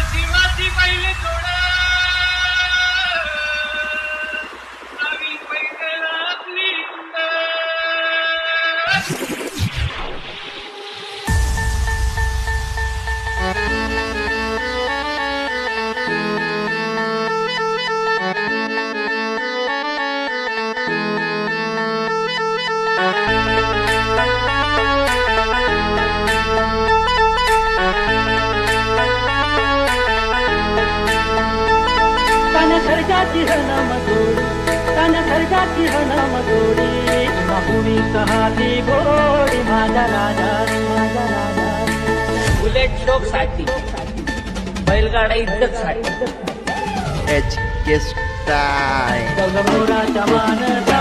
शिवाजी पहिले थोडा आम्ही पैदल आपली सर्जाची हनमतोडी तन सर्जाची हनमतोडी बाहुवी कहाती गोडी माझा राजा माझा राजा बुलेट शोक साठी बैलगाडा इज्जत साठी HK Style. मोराच्या मानचा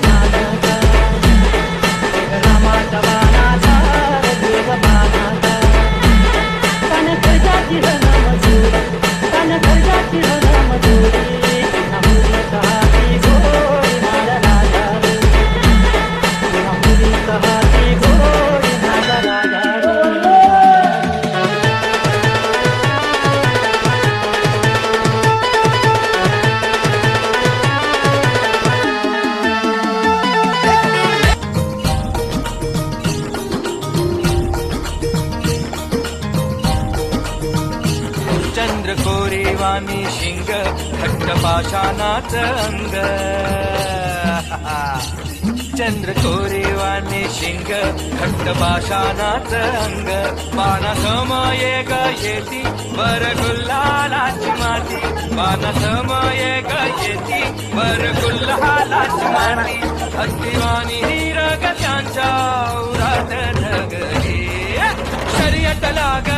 मानचा रामाच्या मानाचा मानाचा तन सर्जाची हनमतोडी तन सर्जाची हनमतोडी बाहुवी कहाती गोडी माझा राजा बाहुवी कहाती गोडी माझा राजा चंद्र कोरेवानी शिंग घट्ट पाषाणाच अंग चंद्र कोरेवानी शिंग घट्ट पाषाणाच अंग पाना समये ग येती वर गुल्हालाची माती पाना समये ग येती वर गुल्हालाची माती हस्तिवानी हिरग त्यांच्या उरात ढगली शर्यत लाग